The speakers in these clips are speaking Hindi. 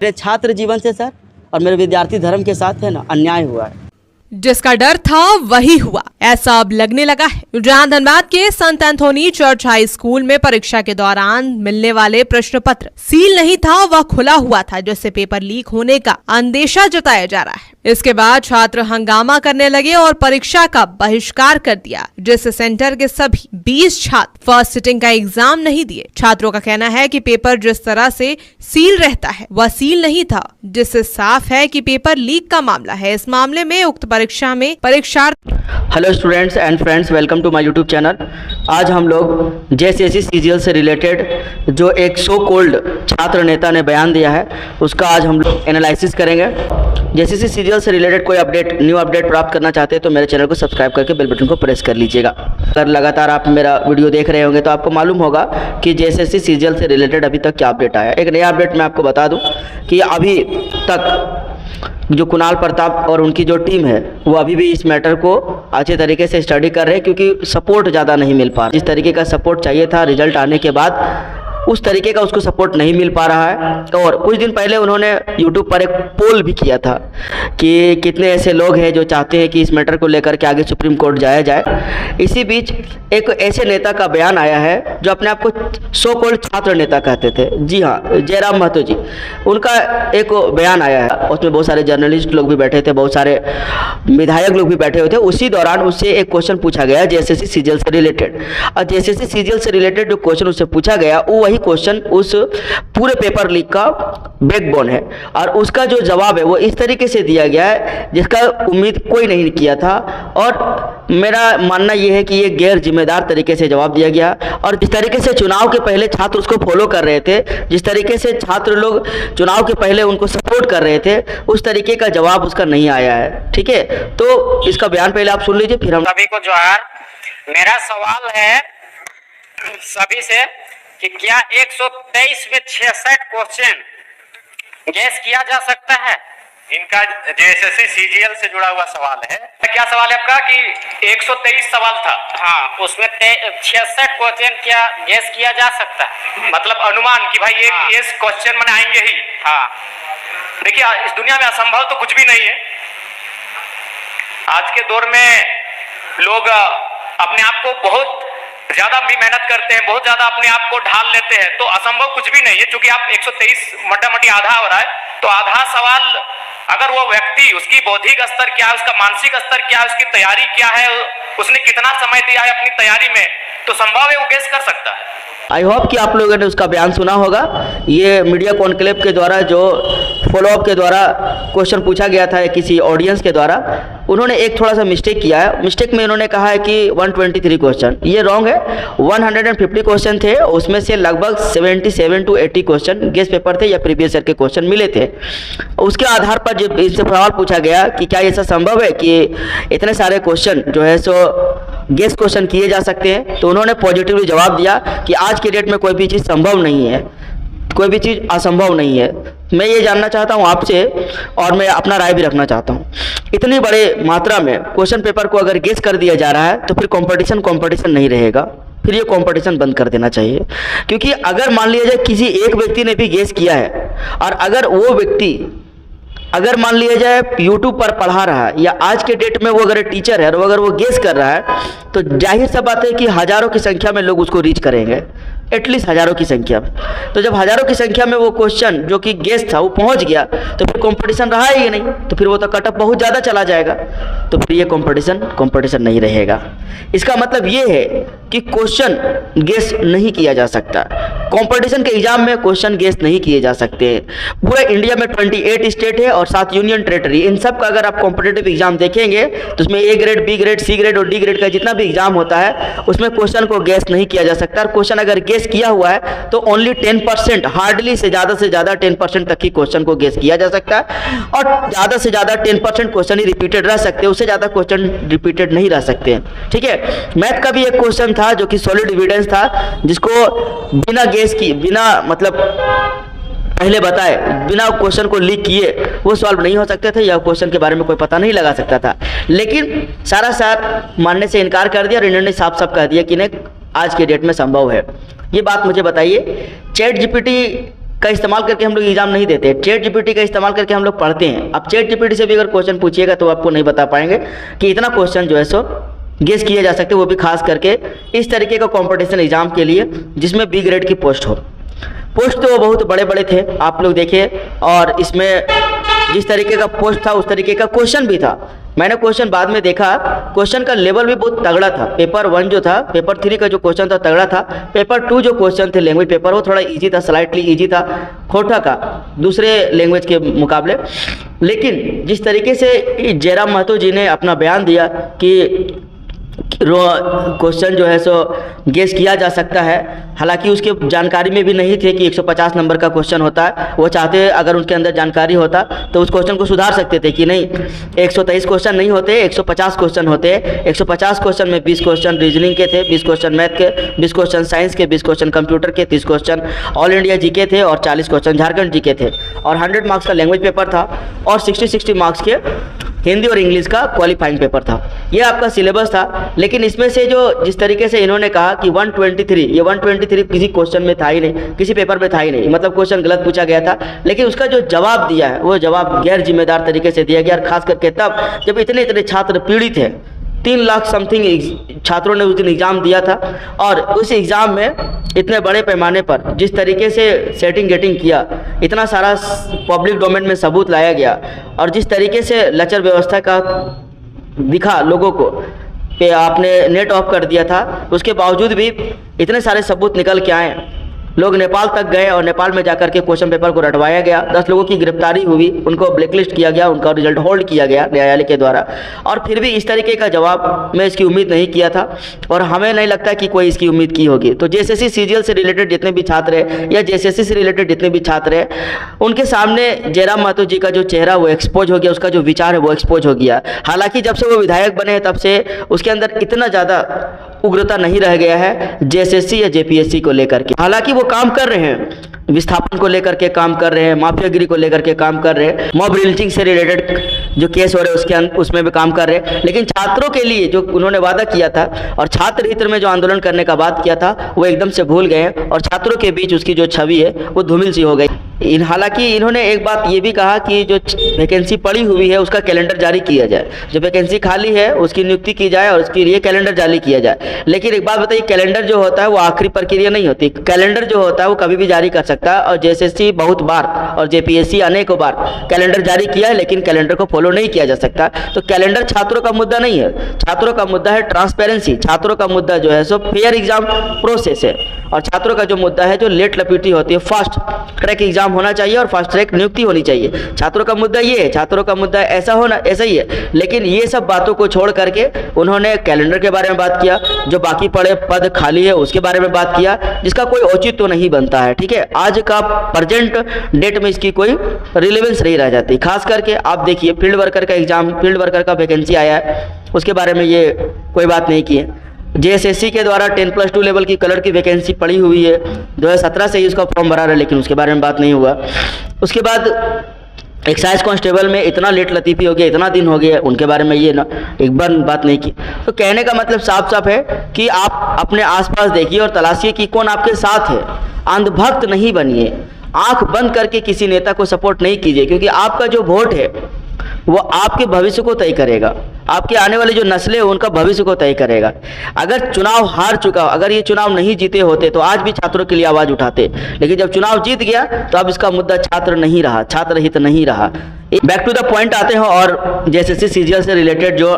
मेरे छात्र जीवन से सर और मेरे विद्यार्थी धर्म के साथ है ना अन्याय हुआ है। जिसका डर था वही हुआ, ऐसा अब लगने लगा है। जहां धनबाद के संत एंथोनी चर्च हाई स्कूल में परीक्षा के दौरान मिलने वाले प्रश्न पत्र सील नहीं था, वह खुला हुआ था, जिससे पेपर लीक होने का अंदेशा जताया जा रहा है। इसके बाद छात्र हंगामा करने लगे और परीक्षा का बहिष्कार कर दिया, जिससे सेंटर के सभी 20 छात्र फर्स्ट सिटिंग का एग्जाम नहीं दिए। छात्रों का कहना है कि पेपर जिस तरह से सील रहता है वह सील नहीं था, जिससे साफ है कि पेपर लीक का मामला है। इस मामले में उक्त परीक्षा में परीक्षार्थी। Hello students and friends, welcome to my YouTube channel. आज हम लोग जेएसएससी सीजीएल से रिलेटेड जो एक सो कोल्ड छात्र नेता ने बयान दिया है उसका आज हम लोग एनालिसिस करेंगे। जेएसएससी सीजीएल से रिलेटेड कोई अपडेट, न्यू अपडेट प्राप्त करना चाहते हैं तो मेरे चैनल को सब्सक्राइब करके बेल बटन को प्रेस कर लीजिएगा। अगर लगातार आप मेरा वीडियो देख रहे होंगे तो आपको मालूम होगा कि जेएसएससी सीजीएल से रिलेटेड अभी तक क्या अपडेट आया। एक नया अपडेट मैं आपको बता दूँ कि अभी तक जो कुणाल प्रताप और उनकी जो टीम है वो अभी भी इस मैटर को अच्छे तरीके से स्टडी कर रहे हैं, क्योंकि सपोर्ट ज़्यादा नहीं मिल पा रहा। जिस तरीके का सपोर्ट चाहिए था रिजल्ट आने के बाद उस तरीके का उसको सपोर्ट नहीं मिल पा रहा है। और कुछ दिन पहले उन्होंने यूट्यूब पर एक पोल भी किया था कि कितने ऐसे लोग हैं जो चाहते हैं कि इस मैटर को लेकर के आगे सुप्रीम कोर्ट जाया जाए। इसी बीच एक ऐसे नेता का बयान आया है जो अपने आप को सो कॉल्ड छात्र नेता कहते थे। जी हाँ, जयराम महतो जी, उनका एक बयान आया है। उसमें बहुत सारे जर्नलिस्ट लोग भी बैठे थे, बहुत सारे विधायक लोग भी बैठे हुए थे। उसी दौरान उससे एक क्वेश्चन पूछा गया जेएसएससी सीजीएल से रिलेटेड, और जेएसएससी सीजीएल से रिलेटेड जो क्वेश्चन उससे पूछा गया वो वही क्वेश्चन उस पूरे पेपर लीक का बैकबोन है। और उसका जो जवाब है वो इस तरीके से दिया गया है जिसका उम्मीद कोई नहीं किया था। और मेरा मानना यह है कि ये गैर जिम्मेदार तरीके से जवाब दिया गया। और जिस तरीके से चुनाव के पहले छात्र उसको फॉलो कर रहे थे, जिस तरीके से छात्र लोग चुनाव के पहले उनको सपोर्ट कर रहे थे, उस तरीके का जवाब उसका नहीं आया है। ठीक है, तो इसका बयान पहले आप सुन लीजिए, फिर हम सभी को जोहार। मेरा सवाल है सभी से कि क्या 123 में 66 क्वेश्चन गैस किया जा सकता है? इनका जेएसएससी सीजीएल से जुड़ा हुआ सवाल है। क्या सवाल है आपका? कि 123 सवाल था। हाँ, उसमें 66 क्वेश्चन क्या गैस किया जा सकता है? मतलब अनुमान कि भाई ये क्वेश्चन में आएंगे ही। हाँ, देखिए, इस दुनिया में असंभव तो कुछ भी नहीं है। आज के दौर में लोग अपने आप को बहुत ज्यादा भी मेहनत करते हैं, बहुत ज्यादा अपने आप को ढाल लेते हैं, तो असंभव कुछ भी नहीं है। क्योंकि आप 123 मोटा-मोटी आधा हो रहा है, तो आधा सवाल अगर वो व्यक्ति, उसकी बौद्धिक स्तर क्या है, उसका मानसिक स्तर क्या है, उसकी तैयारी क्या है, उसने कितना समय दिया है अपनी तैयारी में, तो संभव है वो गेस कर सकता है। आई होप कि आप लोगों ने उसका बयान सुना होगा। ये मीडिया कॉन्क्लेव के द्वारा जो फॉलोअप के द्वारा क्वेश्चन पूछा गया था किसी ऑडियंस के द्वारा, उन्होंने एक थोड़ा सा मिस्टेक किया है। मिस्टेक में उन्होंने कहा है कि 123 क्वेश्चन, ये रॉन्ग है। 150 क्वेश्चन थे, उसमें से लगभग 77 to 80 क्वेश्चन गेस पेपर थे या प्रीवियस ईयर के क्वेश्चन मिले थे। उसके आधार पर जब इनसे सवाल पूछा गया कि क्या ऐसा संभव है कि इतने सारे क्वेश्चन जो है सो गेस क्वेश्चन किए जा सकते हैं, तो उन्होंने पॉजिटिवली जवाब दिया कि आज के डेट में कोई भी चीज़ संभव नहीं है, कोई भी चीज़ असंभव नहीं है। मैं ये जानना चाहता हूँ आपसे, और मैं अपना राय भी रखना चाहता हूँ, इतनी बड़े मात्रा में क्वेश्चन पेपर को अगर गेस कर दिया जा रहा है तो फिर कंपटीशन नहीं रहेगा। फिर ये कंपटीशन बंद कर देना चाहिए। क्योंकि अगर मान लिया जाए किसी एक व्यक्ति ने भी गेस किया है, और अगर वो व्यक्ति अगर मान लिया जाए यूट्यूब पर पढ़ा रहा है, या आज के डेट में वो अगर टीचर है और अगर वो गेस कर रहा है, तो जाहिर सा बात है कि हज़ारों की संख्या में लोग उसको रीच करेंगे, एटलीस्ट हज़ारों की संख्या में। तो जब हज़ारों की संख्या में वो क्वेश्चन जो कि गेस था वो पहुंच गया, तो फिर कंपटीशन रहा ही नहीं, तो फिर वो तो कट ऑफ बहुत ज़्यादा चला जाएगा, तो फिर ये कंपटीशन नहीं रहेगा। इसका मतलब ये है कि क्वेश्चन गेस नहीं किया जा सकता। कंपटीशन के एग्जाम में क्वेश्चन गेस नहीं किए जा सकते। पूरे इंडिया में 28 स्टेट है और 7 यूनियन टेरेटरी, इन सब का अगर आप कॉम्पिटेटिव एग्जाम देखेंगे तो उसमें A grade, B grade, C grade और डी ग्रेड का जितना भी एग्जाम होता है उसमें क्वेश्चन को गेस नहीं किया जा सकता। और क्वेश्चन अगर गेस किया हुआ है तो ओनली 10%, हार्डली से ज़्यादा 10% तक ही क्वेश्चन को गेस किया जा सकता है, और ज़्यादा से ज़्यादा 10% क्वेश्चन ही रिपीटेड रह सकते हैं, उससे ज़्यादा क्वेश्चन रिपीटेड नहीं रह सकते हैं। ठीक है, मैथ का भी एक क्वेश्चन था जो कि सॉलिड एविडेंस था, जिसको बिना गेस की, बिना मतलब पहले बताए, बिना क्वेश्चन को लीक किए वो सॉल्व नहीं हो सकते थे, या क्वेश्चन के बारे में कोई पता नहीं लगा सकता था। लेकिन सारा मानने से इनकार कर दिया और इन्होंने साफ कह दिया कि नहीं, आज के डेट में संभव है। ये बात मुझे बताइए, चैट जीपीटी का इस्तेमाल करके हम लोग एग्जाम नहीं देते, चैट जीपीटी का इस्तेमाल करके हम लोग पढ़ते हैं। अब चैट जीपीटी से भी अगर क्वेश्चन पूछिएगा तो आपको नहीं बता पाएंगे कि इतना क्वेश्चन जो है सो गेस किए जा सकते, वो भी खास करके इस तरीके का कंपटीशन एग्जाम के लिए जिसमें बी ग्रेड की पोस्ट हो। पोस्ट तो बहुत बड़े बड़े थे, आप लोग देखिए, और इसमें जिस तरीके का पोस्ट था उस तरीके का क्वेश्चन भी था। मैंने क्वेश्चन बाद में देखा, क्वेश्चन का लेवल भी बहुत तगड़ा था। पेपर 1 जो था, पेपर 3 का जो क्वेश्चन था तगड़ा था, पेपर 2 जो क्वेश्चन थे लैंग्वेज पेपर वो थोड़ा इजी था, स्लाइटली इजी था खोटा का दूसरे लैंग्वेज के मुकाबले। लेकिन जिस तरीके से जयराम महतो जी ने अपना बयान दिया कि क्वेश्चन जो है सो गेस किया जा सकता है, हालांकि उसके जानकारी में भी नहीं थे कि 150 नंबर का क्वेश्चन होता है। वो चाहते अगर उनके अंदर जानकारी होता तो उस क्वेश्चन को सुधार सकते थे कि नहीं 123 क्वेश्चन नहीं होते, 150 क्वेश्चन होते। 150 क्वेश्चन में 20 क्वेश्चन रीजनिंग के थे, 20 क्वेश्चन मैथ के, 20 क्वेश्चन साइंस के, 20 क्वेश्चन कंप्यूटर के, 30 क्वेश्चन ऑल इंडिया जीके थे और 40 क्वेश्चन झारखंड जीके थे, और 100 मार्क्स का लैंग्वेज पेपर था और 60 मार्क्स के हिंदी और इंग्लिश का क्वालिफाइंग पेपर था। ये आपका सिलेबस था। लेकिन इसमें से जो जिस तरीके से इन्होंने कहा कि 123 किसी क्वेश्चन में था ही नहीं, किसी पेपर में था ही नहीं, मतलब क्वेश्चन गलत पूछा गया था। लेकिन उसका जो जवाब दिया है वो जवाब गैर जिम्मेदार तरीके से दिया गया, और खास करके तब जब इतने छात्र पीड़ित थे। 3 लाख समथिंग छात्रों ने उस दिन एग्ज़ाम दिया था, और उस एग्ज़ाम में इतने बड़े पैमाने पर जिस तरीके से सेटिंग गेटिंग किया, इतना सारा पब्लिक डोमेन में सबूत लाया गया, और जिस तरीके से लचर व्यवस्था का दिखा लोगों को कि आपने नेट ऑफ कर दिया था, उसके बावजूद भी इतने सारे सबूत निकल के आए। लोग नेपाल तक गए और नेपाल में जाकर के क्वेश्चन पेपर को रटवाया गया। 10 लोगों की गिरफ्तारी हुई, उनको ब्लैकलिस्ट किया गया, उनका रिजल्ट होल्ड किया गया न्यायालय के द्वारा। और फिर भी इस तरीके का जवाब मैं इसकी उम्मीद नहीं किया था, और हमें नहीं लगता कि कोई इसकी उम्मीद की होगी। तो जेएसएससी सीजीएल से रिलेटेड जितने भी छात्र हैं या जेएसएससी से रिलेटेड जितने भी छात्र हैं, उनके सामने जयराम महतो जी का जो चेहरा वो एक्सपोज हो गया, उसका जो विचार है वो एक्सपोज हो गया। हालांकि जब से वो विधायक बने हैं तब से उसके अंदर इतना ज़्यादा उग्रता नहीं रह गया है जेएसएससी या जेपीएससी को लेकर के। हालांकि वो काम कर रहे हैं, विस्थापन को लेकर के काम कर रहे हैं, माफियागिरी को लेकर के काम कर रहे हैं, मॉब लिंचिंग से रिलेटेड जो केस हो रहे हैं उसमें भी काम कर रहे हैं। लेकिन छात्रों के लिए जो उन्होंने वादा किया था और छात्र हित में जो आंदोलन करने का बात किया था वो एकदम से भूल गए, और छात्रों के बीच उसकी जो छवि है वो धूमिल सी हो गई। हालांकि इन्होंने एक बात ये भी कहा कि जो वैकेंसी पड़ी हुई है उसका कैलेंडर जारी किया जाए, जो वैकेंसी खाली है उसकी नियुक्ति की जाए और उसके लिए कैलेंडर जारी किया जाए। लेकिन एक बात बताइए, कैलेंडर जो होता है वो आखिरी प्रक्रिया नहीं होती। कैलेंडर जो होता है वो कभी भी जारी कर सकता है, और जेएसएससी बहुत बार और जेपीएससी अनेकों बार कैलेंडर जारी किया है, लेकिन कैलेंडर को फॉलो नहीं किया जा सकता। तो कैलेंडर छात्रों का मुद्दा नहीं है, छात्रों का मुद्दा है ट्रांसपेरेंसी। छात्रों का मुद्दा जो है सो फेयर एग्जाम प्रोसेस है, और छात्रों का जो मुद्दा है जो लेट लपीटी होती है, फास्ट ट्रैक एग्जाम होना चाहिए और फास्ट ट्रैक नियुक्ति होनी चाहिए। छात्रों का मुद्दा ये है, छात्रों का मुद्दा ऐसा होना ऐसा ही है। लेकिन ये सब बातों को छोड़ करके उन्होंने कैलेंडर के बारे में बात किया, जो बाकी पड़े पद खाली है उसके बारे में बात किया, जिसका कोई औचित्य तो नहीं बनता है। ठीक है, आज का प्रेजेंट डेट में इसकी कोई रिलेवेंस नहीं रह जाती। खास करके आप देखिए फील्ड वर्कर का एग्जाम, फील्ड वर्कर का वैकेंसी आया है, उसके बारे में ये कोई बात नहीं की है। जेएसएससी के द्वारा 10+2 लेवल की कलर की वैकेंसी पड़ी हुई है, 2017 से ही उसका फॉर्म भरा रहा है, लेकिन उसके बारे में बात नहीं हुआ। उसके बाद एक्साइज कांस्टेबल में इतना लेट लतीफ़ी हो गया, इतना दिन हो गया, उनके बारे में ये ना एक बार बात नहीं की। तो कहने का मतलब साफ साफ है कि आप अपने आसपास देखिए और तलाशिए कि कौन आपके साथ है। अंधभक्त नहीं बनिए, आंख बंद करके किसी नेता को सपोर्ट नहीं कीजिए, क्योंकि आपका जो वोट है वो आपके भविष्य को तय करेगा, आपके आने वाली जो नस्लें हैं उनका भविष्य को तय करेगा। अगर चुनाव हार चुका, अगर ये चुनाव नहीं जीते होते तो आज भी छात्रों के लिए आवाज़ उठाते, लेकिन जब चुनाव जीत गया तो अब इसका मुद्दा छात्र नहीं रहा, छात्र हित नहीं रहा। बैक टू द पॉइंट आते हैं, और जेएसएससी सीजीएल से रिलेटेड जो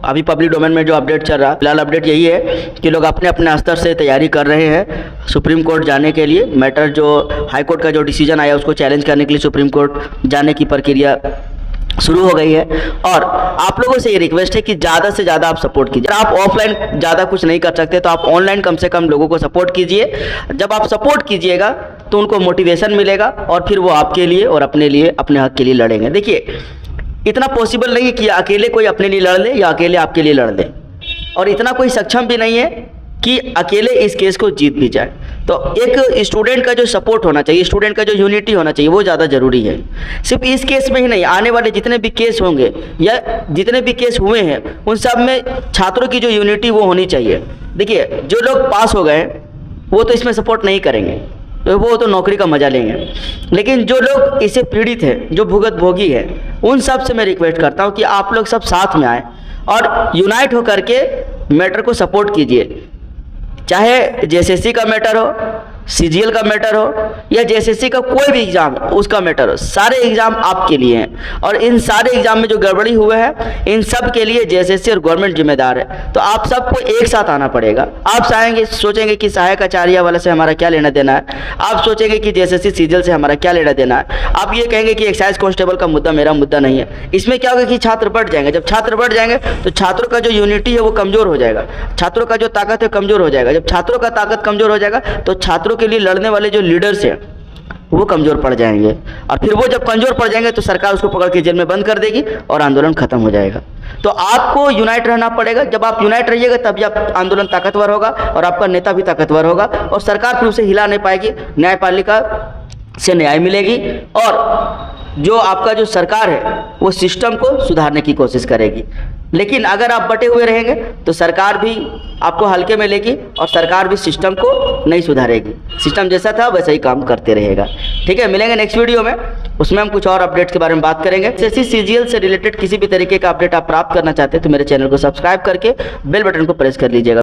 अभी पब्लिक डोमेन में जो अपडेट चल रहा है, फिलहाल अपडेट यही है कि लोग अपने अपने स्तर से तैयारी कर रहे हैं सुप्रीम कोर्ट जाने के लिए। मैटर जो हाई कोर्ट का जो डिसीजन आया उसको चैलेंज करने के लिए सुप्रीम कोर्ट जाने की प्रक्रिया शुरू हो गई है। और आप लोगों से ये रिक्वेस्ट है कि ज़्यादा से ज़्यादा आप सपोर्ट कीजिए। आप ऑफलाइन ज़्यादा कुछ नहीं कर सकते तो आप ऑनलाइन कम से कम लोगों को सपोर्ट कीजिए। जब आप सपोर्ट कीजिएगा तो उनको मोटिवेशन मिलेगा और फिर वो आपके लिए और अपने लिए, अपने हक के लिए लड़ेंगे। देखिए, इतना पॉसिबल नहीं है कि अकेले कोई अपने लिए लड़ ले या अकेले आपके लिए लड़ ले, और इतना कोई सक्षम भी नहीं है कि अकेले इस केस को जीत भी जाए। तो एक स्टूडेंट का जो सपोर्ट होना चाहिए, स्टूडेंट का जो यूनिटी होना चाहिए, वो ज़्यादा ज़रूरी है। सिर्फ इस केस में ही नहीं, आने वाले जितने भी केस होंगे या जितने भी केस हुए हैं उन सब में छात्रों की जो यूनिटी वो होनी चाहिए। देखिए, जो लोग पास हो गए वो तो इसमें सपोर्ट नहीं करेंगे, तो नौकरी का मजा लेंगे। लेकिन जो लोग इससे पीड़ित हैं, जो भुगत भोगी है, उन सब से मैं रिक्वेस्ट करता हूँ कि आप लोग सब साथ में आए और यूनाइट होकर के मैटर को सपोर्ट कीजिए। चाहे जेएसएससी का मैटर हो, सीजीएल का मैटर हो या जेएसएससी का कोई भी एग्ज़ाम उसका मैटर हो, सारे एग्ज़ाम आपके लिए हैं। और इन सारे एग्ज़ाम में जो गड़बड़ी हुए हैं, इन सब के लिए जेएसएससी और गवर्नमेंट जिम्मेदार है। तो आप सबको एक साथ आना पड़ेगा। आप सोचेंगे कि सहायक आचार्य वाले से हमारा क्या लेना देना है, आप सोचेंगे कि जेएसएससी सीजीएल से हमारा क्या लेना देना है, आप ये कहेंगे कि एक्साइज कांस्टेबल का मुद्दा मेरा मुद्दा नहीं है। इसमें क्या होगा कि छात्र बढ़ जाएंगे। जब छात्र बढ़ जाएंगे तो छात्रों का जो यूनिटी है वो कमज़ोर हो जाएगा, छात्रों का जो ताकत है कमज़ोर हो जाएगा। जब छात्रों का ताकत कमज़ोर हो जाएगा तो छात्रों के लिए लड़ने वाले जो लीडर्स हैं वो कमज़ोर पड़ जाएंगे, और फिर वो जब कमज़ोर पड़ जाएंगे तो सरकार उसको पकड़ के जेल में बंद कर देगी और आंदोलन खत्म हो जाएगा। तो आपको यूनाइट रहना पड़ेगा। जब आप यूनाइट रहिएगा तभी आप आंदोलन ताकतवर होगा और आपका नेता भी ताकतवर होगा और सरकार फिर उसे हिला नहीं पाएगी, न्यायपालिका से न्याय मिलेगी और जो आपका जो सरकार है वो सिस्टम को सुधारने की कोशिश करेगी। लेकिन अगर आप बटे हुए रहेंगे तो सरकार भी आपको हल्के में लेगी और सरकार भी सिस्टम को नहीं सुधारेगी। सिस्टम जैसा था वैसा ही काम करते रहेगा। ठीक है, मिलेंगे नेक्स्ट वीडियो में, उसमें हम कुछ और अपडेट्स के बारे में बात करेंगे। जैसे सीजीएल से रिलेटेड किसी भी तरीके का अपडेट आप प्राप्त करना चाहते हैं तो मेरे चैनल को सब्सक्राइब करके बेल बटन को प्रेस कर लीजिएगा।